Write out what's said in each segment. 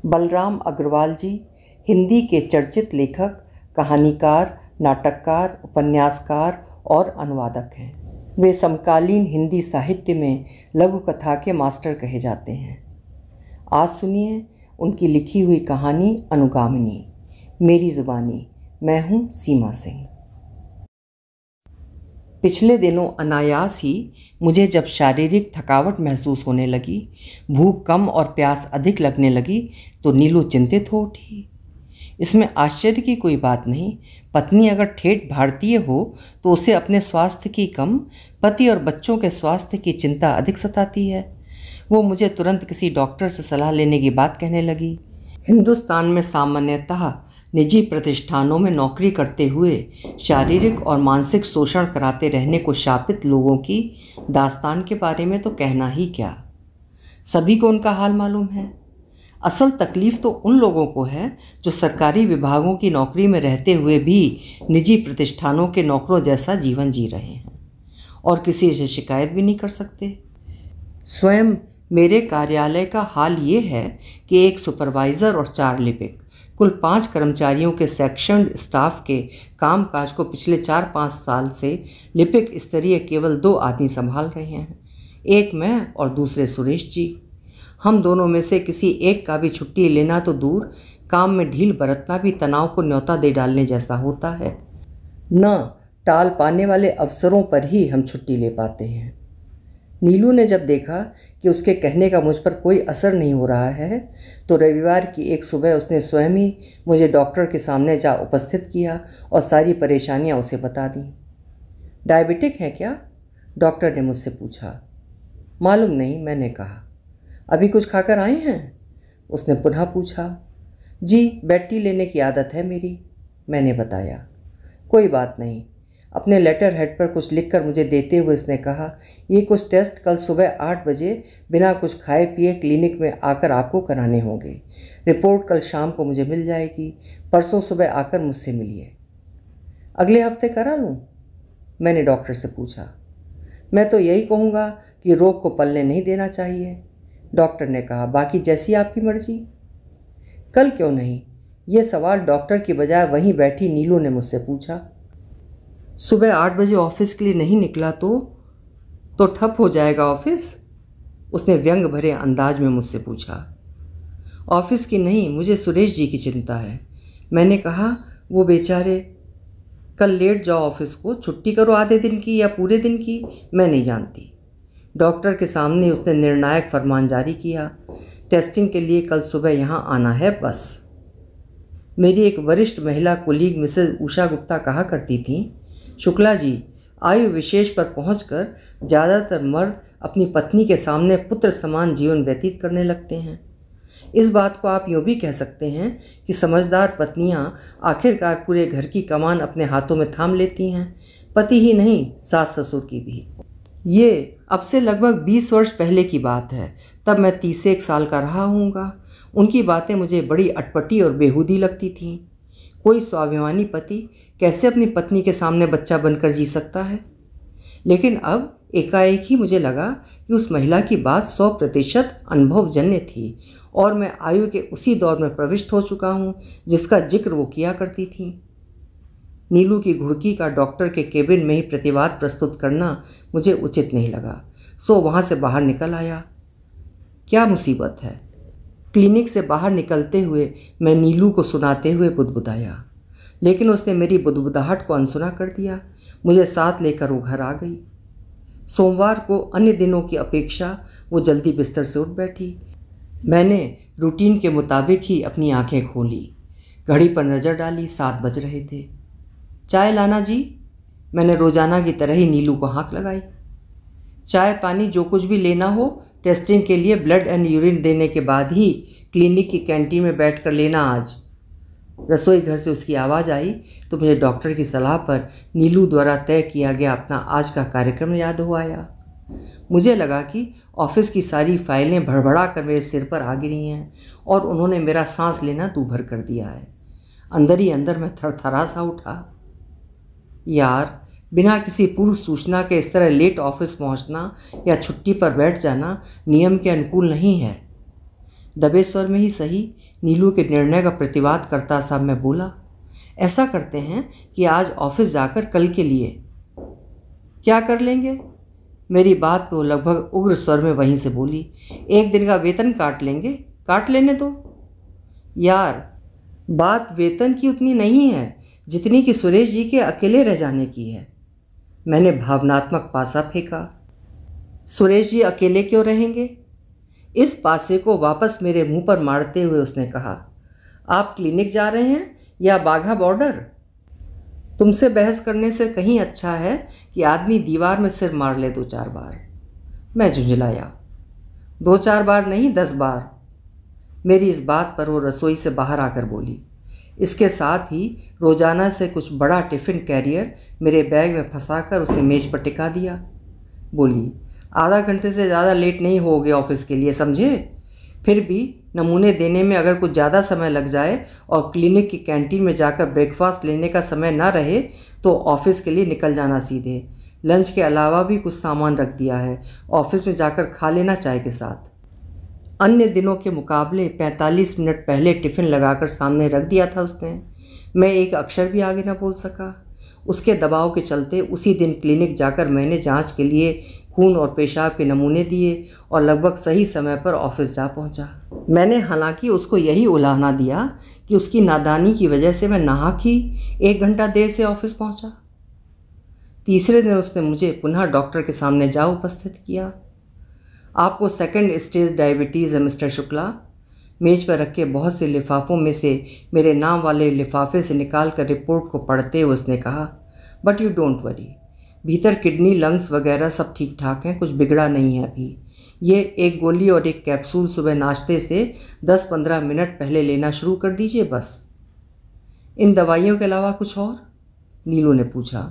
बलराम अग्रवाल जी हिंदी के चर्चित लेखक, कहानीकार, नाटककार, उपन्यासकार और अनुवादक हैं। वे समकालीन हिंदी साहित्य में लघु कथा के मास्टर कहे जाते हैं। आज सुनिए उनकी लिखी हुई कहानी अनुगामिनी, मेरी जुबानी। मैं हूँ सीमा सिंह। पिछले दिनों अनायास ही मुझे जब शारीरिक थकावट महसूस होने लगी, भूख कम और प्यास अधिक लगने लगी, तो नीलू चिंतित हो उठी। इसमें आश्चर्य की कोई बात नहीं। पत्नी अगर ठेठ भारतीय हो तो उसे अपने स्वास्थ्य की कम, पति और बच्चों के स्वास्थ्य की चिंता अधिक सताती है। वो मुझे तुरंत किसी डॉक्टर से सलाह लेने की बात कहने लगी। हिंदुस्तान में सामान्यतः निजी प्रतिष्ठानों में नौकरी करते हुए शारीरिक और मानसिक शोषण कराते रहने को शापित लोगों की दास्तान के बारे में तो कहना ही क्या, सभी को उनका हाल मालूम है। असल तकलीफ तो उन लोगों को है जो सरकारी विभागों की नौकरी में रहते हुए भी निजी प्रतिष्ठानों के नौकरों जैसा जीवन जी रहे हैं और किसी से शिकायत भी नहीं कर सकते। स्वयं मेरे कार्यालय का हाल ये है कि एक सुपरवाइज़र और 4 लिपिक, कुल 5 कर्मचारियों के सेक्शन स्टाफ के कामकाज को पिछले 4-5 साल से लिपिक स्तरीय केवल 2 आदमी संभाल रहे हैं। एक मैं और दूसरे सुरेश जी। हम दोनों में से किसी एक का भी छुट्टी लेना तो दूर, काम में ढील बरतना भी तनाव को न्योता दे डालने जैसा होता है। न टाल पाने वाले अवसरों पर ही हम छुट्टी ले पाते हैं। नीलू ने जब देखा कि उसके कहने का मुझ पर कोई असर नहीं हो रहा है, तो रविवार की एक सुबह उसने स्वयं ही मुझे डॉक्टर के सामने जा उपस्थित किया और सारी परेशानियां उसे बता दी। डायबिटिक है क्या? डॉक्टर ने मुझसे पूछा। मालूम नहीं, मैंने कहा। अभी कुछ खाकर आए हैं? उसने पुनः पूछा। जी, बेड लेने की आदत है मेरी, मैंने बताया। कोई बात नहीं। अपने लेटर हेड पर कुछ लिखकर मुझे देते हुए उसने कहा, ये कुछ टेस्ट कल सुबह 8 बजे बिना कुछ खाए पिए क्लिनिक में आकर आपको कराने होंगे। रिपोर्ट कल शाम को मुझे मिल जाएगी। परसों सुबह आकर मुझसे मिलिए। अगले हफ्ते करा लूँ? मैंने डॉक्टर से पूछा। मैं तो यही कहूँगा कि रोग को पलने नहीं देना चाहिए, डॉक्टर ने कहा। बाकी जैसी आपकी मर्जी। कल क्यों नहीं? ये सवाल डॉक्टर की बजाय वहीं बैठी नीलू ने मुझसे पूछा। सुबह 8 बजे ऑफिस के लिए नहीं निकला तो ठप हो जाएगा ऑफिस? उसने व्यंग भरे अंदाज में मुझसे पूछा। ऑफिस की नहीं, मुझे सुरेश जी की चिंता है, मैंने कहा। वो बेचारे। कल लेट जाओ ऑफिस को, छुट्टी करो आधे दिन की या पूरे दिन की, मैं नहीं जानती। डॉक्टर के सामने उसने निर्णायक फरमान जारी किया। टेस्टिंग के लिए कल सुबह यहाँ आना है, बस। मेरी एक वरिष्ठ महिला कुलीग मिसेज उषा गुप्ता कहा करती थीं, शुक्ला जी, आयु विशेष पर पहुंचकर ज़्यादातर मर्द अपनी पत्नी के सामने पुत्र समान जीवन व्यतीत करने लगते हैं। इस बात को आप यूँ भी कह सकते हैं कि समझदार पत्नियां आखिरकार पूरे घर की कमान अपने हाथों में थाम लेती हैं, पति ही नहीं, सास ससुर की भी। ये अब से लगभग 20 वर्ष पहले की बात है। तब मैं 31 साल का रहा हूँगा। उनकी बातें मुझे बड़ी अटपटी और बेहूदी लगती थीं। कोई स्वाभिमानी पति कैसे अपनी पत्नी के सामने बच्चा बनकर जी सकता है? लेकिन अब एकाएक ही मुझे लगा कि उस महिला की बात 100% अनुभवजन्य थी और मैं आयु के उसी दौर में प्रविष्ट हो चुका हूँ जिसका जिक्र वो किया करती थी। नीलू की घुड़की का डॉक्टर के केबिन में ही प्रतिवाद प्रस्तुत करना मुझे उचित नहीं लगा, सो वहाँ से बाहर निकल आया। क्या मुसीबत है? क्लिनिक से बाहर निकलते हुए मैं नीलू को सुनाते हुए बुदबुदाया, लेकिन उसने मेरी बुदबुदाहट को अनसुना कर दिया। मुझे साथ लेकर वो घर आ गई। सोमवार को अन्य दिनों की अपेक्षा वो जल्दी बिस्तर से उठ बैठी। मैंने रूटीन के मुताबिक ही अपनी आंखें खोली। घड़ी पर नज़र डाली, 7 बज रहे थे। चाय लाना जी, मैंने रोज़ाना की तरह ही नीलू को हाँक लगाई। चाय पानी जो कुछ भी लेना हो, टेस्टिंग के लिए ब्लड एंड यूरिन देने के बाद ही क्लिनिक की कैंटीन में बैठकर लेना आज। रसोई घर से उसकी आवाज़ आई तो मुझे डॉक्टर की सलाह पर नीलू द्वारा तय किया गया अपना आज का कार्यक्रम याद हो आया। मुझे लगा कि ऑफिस की सारी फाइलें भड़बड़ा कर मेरे सिर पर आ गिरी हैं और उन्होंने मेरा सांस लेना दूभर कर दिया है। अंदर ही अंदर मैं थरथरा सा उठा। यार, बिना किसी पूर्व सूचना के इस तरह लेट ऑफिस पहुंचना या छुट्टी पर बैठ जाना नियम के अनुकूल नहीं है। दबे स्वर में ही सही नीलू के निर्णय का प्रतिवाद करता सा मैं बोला, ऐसा करते हैं कि आज ऑफिस जाकर कल के लिए क्या कर लेंगे? मेरी बात पे वो लगभग उग्र स्वर में वहीं से बोली, एक दिन का वेतन काट लेंगे। काट लेने दो यार, बात वेतन की उतनी नहीं है जितनी कि सुरेश जी के अकेले रह जाने की है। मैंने भावनात्मक पासा फेंका। सुरेश जी अकेले क्यों रहेंगे? इस पासे को वापस मेरे मुंह पर मारते हुए उसने कहा, आप क्लिनिक जा रहे हैं या बाघा बॉर्डर? तुमसे बहस करने से कहीं अच्छा है कि आदमी दीवार में सिर मार ले 2-4 बार। मैं झुंझलाया। 2-4 बार नहीं, 10 बार। मेरी इस बात पर वो रसोई से बाहर आकर बोली। इसके साथ ही रोजाना से कुछ बड़ा टिफ़िन कैरियर मेरे बैग में फंसाकर उसने मेज पर टिका दिया। बोली, आधा घंटे से ज़्यादा लेट नहीं होगे ऑफिस के लिए, समझे? फिर भी नमूने देने में अगर कुछ ज़्यादा समय लग जाए और क्लिनिक की कैंटीन में जाकर ब्रेकफास्ट लेने का समय ना रहे तो ऑफिस के लिए निकल जाना सीधे। लंच के अलावा भी कुछ सामान रख दिया है, ऑफिस में जाकर खा लेना चाय के साथ। अन्य दिनों के मुकाबले 45 मिनट पहले टिफ़िन लगाकर सामने रख दिया था उसने। मैं एक अक्षर भी आगे ना बोल सका। उसके दबाव के चलते उसी दिन क्लिनिक जाकर मैंने जांच के लिए खून और पेशाब के नमूने दिए और लगभग सही समय पर ऑफिस जा पहुंचा। मैंने हालांकि उसको यही उलाहना दिया कि उसकी नादानी की वजह से मैं नाहक ही 1 घंटा देर से ऑफिस पहुंचा। तीसरे दिन उसने मुझे पुनः डॉक्टर के सामने जा उपस्थित किया। आपको 2nd स्टेज डायबिटीज़ है मिस्टर शुक्ला। मेज पर रखे बहुत से लिफाफों में से मेरे नाम वाले लिफाफे से निकाल कर रिपोर्ट को पढ़ते हुए उसने कहा, बट यू डोंट वरी, भीतर किडनी लंग्स वगैरह सब ठीक ठाक हैं, कुछ बिगड़ा नहीं है अभी। ये एक गोली और एक कैप्सूल सुबह नाश्ते से 10-15 मिनट पहले लेना शुरू कर दीजिए बस। इन दवाइयों के अलावा कुछ और? नीलू ने पूछा।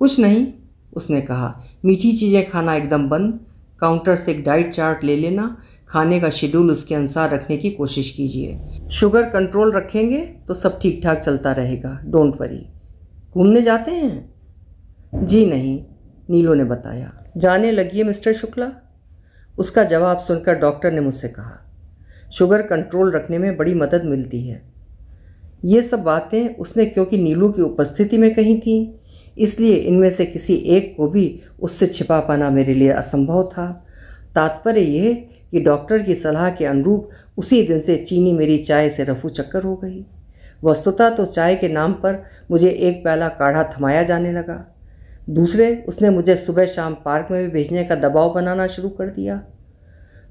कुछ नहीं, उसने कहा, मीठी चीज़ें खाना एकदम बंद। काउंटर से एक डाइट चार्ट ले लेना, खाने का शेड्यूल उसके अनुसार रखने की कोशिश कीजिए। शुगर कंट्रोल रखेंगे तो सब ठीक ठाक चलता रहेगा, डोंट वरी। घूमने जाते हैं? जी नहीं, नीलू ने बताया। जाने लगी है मिस्टर शुक्ला? उसका जवाब सुनकर डॉक्टर ने मुझसे कहा, शुगर कंट्रोल रखने में बड़ी मदद मिलती है। ये सब बातें उसने क्योंकि नीलू की उपस्थिति में कही थीं, इसलिए इनमें से किसी एक को भी उससे छिपा पाना मेरे लिए असंभव था। तात्पर्य यह कि डॉक्टर की सलाह के अनुरूप उसी दिन से चीनी मेरी चाय से रफू चक्कर हो गई। वस्तुतः तो चाय के नाम पर मुझे एक प्याला काढ़ा थमाया जाने लगा। दूसरे, उसने मुझे सुबह शाम पार्क में भी भेजने का दबाव बनाना शुरू कर दिया।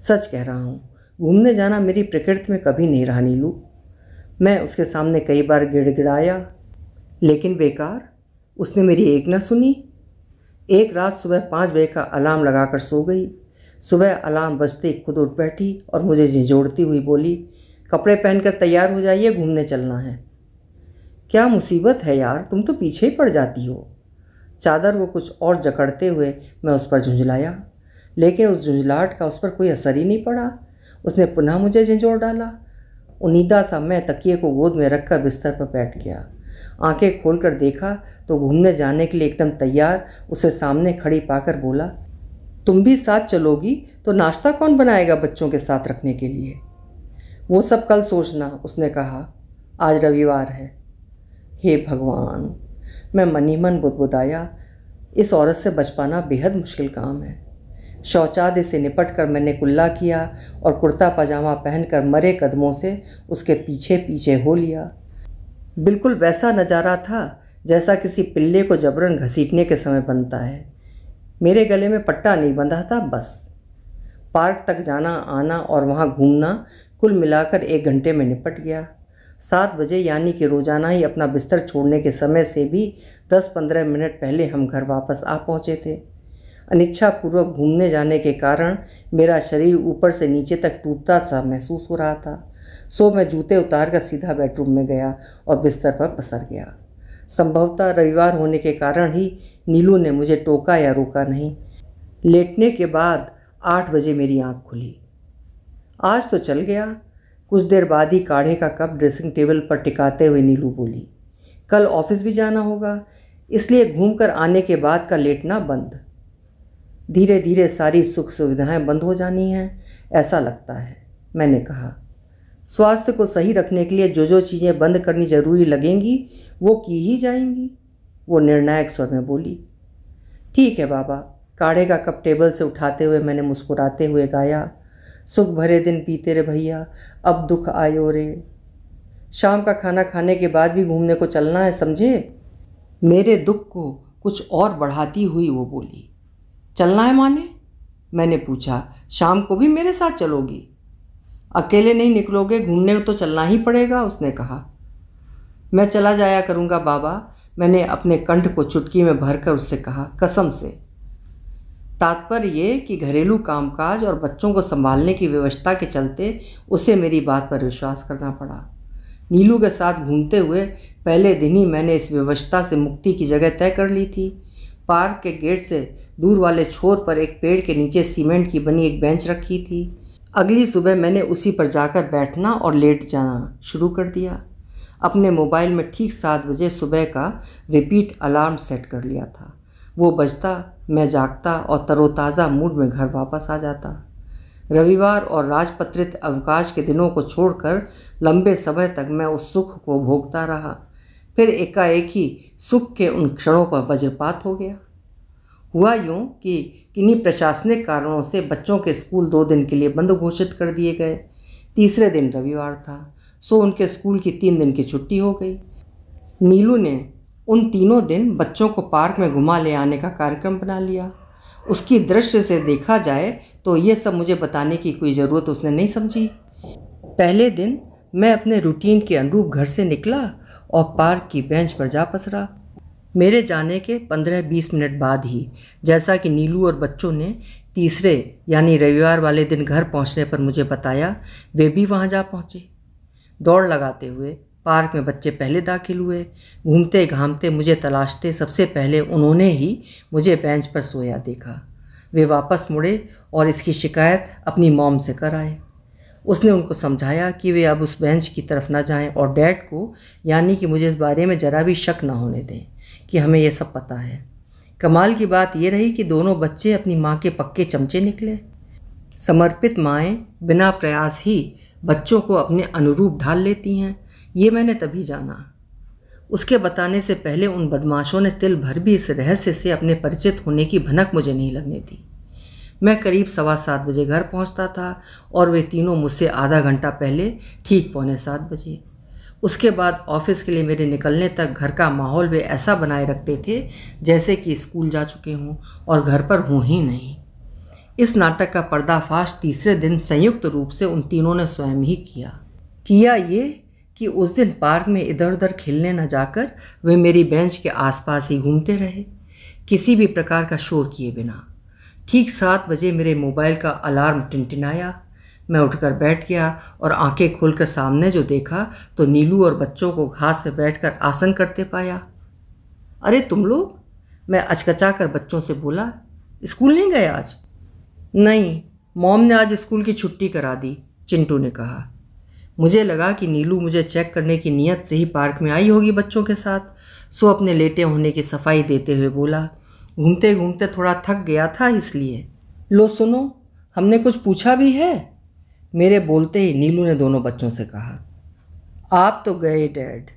सच कह रहा हूँ, घूमने जाना मेरी प्रकृति में कभी नहीं रहा नीलू। मैं उसके सामने कई बार गिड़गिड़ाया, लेकिन बेकार। उसने मेरी एक न सुनी। एक रात सुबह 5 बजे का अलार्म लगाकर सो गई। सुबह अलार्म बजते ही खुद उठ बैठी और मुझे झिझोड़ती हुई बोली, कपड़े पहनकर तैयार हो जाइए, घूमने चलना है। क्या मुसीबत है यार, तुम तो पीछे ही पड़ जाती हो। चादर को कुछ और जकड़ते हुए मैं उस पर झुंझलाया, लेकिन उस झुंझलाहट का उस पर कोई असर ही नहीं पड़ा। उसने पुनः मुझे झिझोड़ डाला। उनीदा सा मैं तकिए को गोद में रखकर बिस्तर पर बैठ गया। आंखें खोलकर देखा तो घूमने जाने के लिए एकदम तैयार उसे सामने खड़ी पाकर बोला, तुम भी साथ चलोगी तो नाश्ता कौन बनाएगा बच्चों के साथ रखने के लिए? वो सब कल सोचना, उसने कहा, आज रविवार है। हे भगवान, मैं मन ही मन बुदबुदाया। इस औरत से बच पाना बेहद मुश्किल काम है। शौचालय से निपट कर मैंने कुल्ला किया और कुर्ता पजामा पहनकर मरे कदमों से उसके पीछे पीछे हो लिया। बिल्कुल वैसा नज़ारा था जैसा किसी पिल्ले को जबरन घसीटने के समय बनता है। मेरे गले में पट्टा नहीं बंधा था बस। पार्क तक जाना आना और वहाँ घूमना कुल मिलाकर 1 घंटे में निपट गया। 7 बजे यानी कि रोज़ाना ही अपना बिस्तर छोड़ने के समय से भी 10-15 मिनट पहले हम घर वापस आ पहुँचे थे। अनिच्छापूर्वक घूमने जाने के कारण मेरा शरीर ऊपर से नीचे तक टूटता सा महसूस हो रहा था। सो मैं जूते उतार कर सीधा बेडरूम में गया और बिस्तर पर पसर गया। संभवतः रविवार होने के कारण ही नीलू ने मुझे टोका या रोका नहीं। लेटने के बाद 8 बजे मेरी आँख खुली। आज तो चल गया। कुछ देर बाद ही काढ़े का कप ड्रेसिंग टेबल पर टिकाते हुए नीलू बोली, कल ऑफिस भी जाना होगा, इसलिए घूमकर आने के बाद का लेटना बंद। धीरे धीरे सारी सुख सुविधाएं बंद हो जानी हैं, ऐसा लगता है। मैंने कहा, स्वास्थ्य को सही रखने के लिए जो जो चीज़ें बंद करनी जरूरी लगेंगी वो की ही जाएंगी, वो निर्णायक स्वर में बोली। ठीक है बाबा। काढ़े का कप टेबल से उठाते हुए मैंने मुस्कुराते हुए गाया, सुख भरे दिन बीते रे भैया, अब दुख आयो रे। शाम का खाना खाने के बाद भी घूमने को चलना है, समझे? मेरे दुख को कुछ और बढ़ाती हुई वो बोली। चलना है माने? मैंने पूछा। शाम को भी मेरे साथ चलोगी? अकेले नहीं निकलोगे, घूमने को तो चलना ही पड़ेगा, उसने कहा। मैं चला जाया करूँगा बाबा, मैंने अपने कंठ को चुटकी में भरकर उससे कहा, कसम से। तात्पर्य ये कि घरेलू कामकाज और बच्चों को संभालने की व्यवस्था के चलते उसे मेरी बात पर विश्वास करना पड़ा। नीलू के साथ घूमते हुए पहले दिन ही मैंने इस व्यवस्था से मुक्ति की जगह तय कर ली थी। पार्क के गेट से दूर वाले छोर पर एक पेड़ के नीचे सीमेंट की बनी एक बेंच रखी थी। अगली सुबह मैंने उसी पर जाकर बैठना और लेट जाना शुरू कर दिया। अपने मोबाइल में ठीक 7 बजे सुबह का रिपीट अलार्म सेट कर लिया था। वो बजता, मैं जागता और तरोताज़ा मूड में घर वापस आ जाता। रविवार और राजपत्रित अवकाश के दिनों को छोड़कर लंबे समय तक मैं उस सुख को भोगता रहा। फिर एकाएक ही सुख के उन क्षणों पर वज्रपात हो गया। हुआ यूँ कि किन्हीं प्रशासनिक कारणों से बच्चों के स्कूल 2 दिन के लिए बंद घोषित कर दिए गए। तीसरे दिन रविवार था, सो उनके स्कूल की 3 दिन की छुट्टी हो गई। नीलू ने उन तीनों दिन बच्चों को पार्क में घुमा ले आने का कार्यक्रम बना लिया। उसकी दृष्टि से देखा जाए तो ये सब मुझे बताने की कोई ज़रूरत उसने नहीं समझी। पहले दिन मैं अपने रूटीन के अनुरूप घर से निकला और पार्क की बेंच पर जा पसरा। मेरे जाने के 15-20 मिनट बाद ही, जैसा कि नीलू और बच्चों ने तीसरे यानी रविवार वाले दिन घर पहुंचने पर मुझे बताया, वे भी वहां जा पहुंचे। दौड़ लगाते हुए पार्क में बच्चे पहले दाखिल हुए। घूमते घामते मुझे तलाशते सबसे पहले उन्होंने ही मुझे बेंच पर सोया देखा। वे वापस मुड़े और इसकी शिकायत अपनी मॉम से कर आए। उसने उनको समझाया कि वे अब उस बेंच की तरफ न जाएं और डैड को, यानी कि मुझे इस बारे में ज़रा भी शक न होने दें कि हमें यह सब पता है। कमाल की बात यह रही कि दोनों बच्चे अपनी माँ के पक्के चमचे निकले। समर्पित माएँ बिना प्रयास ही बच्चों को अपने अनुरूप ढाल लेती हैं, ये मैंने तभी जाना। उसके बताने से पहले उन बदमाशों ने तिल भर भी इस रहस्य से अपने परिचित होने की भनक मुझे नहीं लगने दी। मैं करीब 7:15 बजे घर पहुंचता था और वे तीनों मुझसे आधा घंटा पहले ठीक 6:45 बजे। उसके बाद ऑफिस के लिए मेरे निकलने तक घर का माहौल वे ऐसा बनाए रखते थे जैसे कि स्कूल जा चुके हों और घर पर हों ही नहीं। इस नाटक का पर्दाफाश तीसरे दिन संयुक्त रूप से उन तीनों ने स्वयं ही किया ये कि उस दिन पार्क में इधर उधर खेलने न जाकर वे मेरी बेंच के आसपास ही घूमते रहे, किसी भी प्रकार का शोर किए बिना। ठीक 7 बजे मेरे मोबाइल का अलार्म टिनटिनाया। मैं उठकर बैठ गया और आंखें खोलकर सामने जो देखा तो नीलू और बच्चों को घास से बैठकर आसन करते पाया। अरे तुम लोग, मैं अचकचा कर बच्चों से बोला, स्कूल नहीं गए आज? नहीं, मॉम ने आज स्कूल की छुट्टी करा दी, चिंटू ने कहा। मुझे लगा कि नीलू मुझे चेक करने की नीयत से ही पार्क में आई होगी बच्चों के साथ, सो अपने लेटे होने की सफाई देते हुए बोला, घूमते घूमते थोड़ा थक गया था इसलिए। लो सुनो, हमने कुछ पूछा भी है? मेरे बोलते ही नीलू ने दोनों बच्चों से कहा। आप तो गए डैड।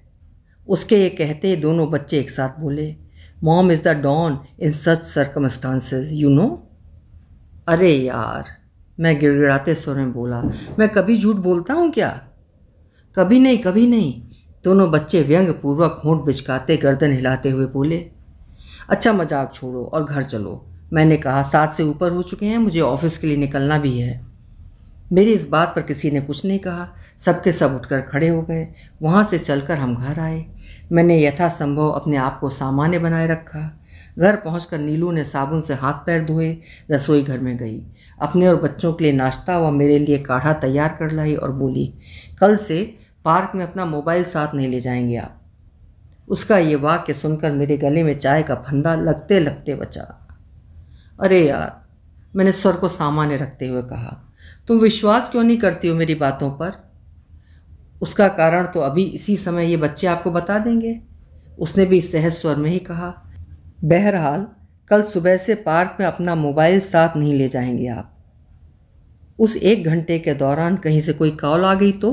उसके ये कहते ही दोनों बच्चे एक साथ बोले, mom is the don in such circumstances you know. अरे यार, मैं गिड़गिड़ाते स्वर में बोला, मैं कभी झूठ बोलता हूँ क्या? कभी नहीं, कभी नहीं। दोनों बच्चे व्यंग पूर्वक होंठ बिचकाते गर्दन हिलाते हुए बोले। अच्छा मजाक छोड़ो और घर चलो, मैंने कहा 7 से ऊपर हो चुके हैं, मुझे ऑफिस के लिए निकलना भी है। मेरी इस बात पर किसी ने कुछ नहीं कहा। सबके सब उठकर खड़े हो गए। वहाँ से चलकर हम घर आए। मैंने यथासंभव अपने आप को सामान्य बनाए रखा। घर पहुंचकर नीलू ने साबुन से हाथ पैर धोए, रसोई घर में गई, अपने और बच्चों के लिए नाश्ता व मेरे लिए काढ़ा तैयार कर लाई और बोली, कल से पार्क में अपना मोबाइल साथ नहीं ले जाएंगे आप। उसका ये वाक्य सुनकर मेरे गले में चाय का फंदा लगते लगते बचा। अरे यार, मैंने स्वर को सामान्य रखते हुए कहा, तुम विश्वास क्यों नहीं करती हो मेरी बातों पर? उसका कारण तो अभी इसी समय ये बच्चे आपको बता देंगे, उसने भी सहज स्वर में ही कहा। बहरहाल कल सुबह से पार्क में अपना मोबाइल साथ नहीं ले जाएंगे आप। उस 1 घंटे के दौरान कहीं से कोई कॉल आ गई तो?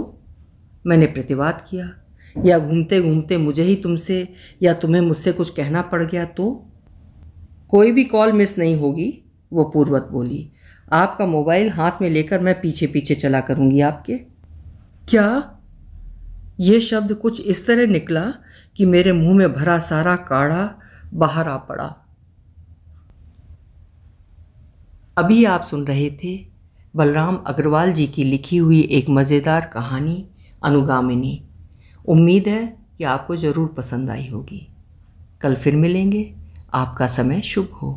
मैंने प्रतिवाद किया। या घूमते घूमते मुझे ही तुमसे या तुम्हें मुझसे कुछ कहना पड़ गया तो? कोई भी कॉल मिस नहीं होगी, वो पूर्वत बोली। आपका मोबाइल हाथ में लेकर मैं पीछे पीछे चला करूंगी आपके। क्या? ये शब्द कुछ इस तरह निकला कि मेरे मुंह में भरा सारा काढ़ा बाहर आ पड़ा। अभी आप सुन रहे थे बलराम अग्रवाल जी की लिखी हुई एक मज़ेदार कहानी अनुगामिनी। उम्मीद है कि आपको ज़रूर पसंद आई होगी। कल फिर मिलेंगे। आपका समय शुभ हो।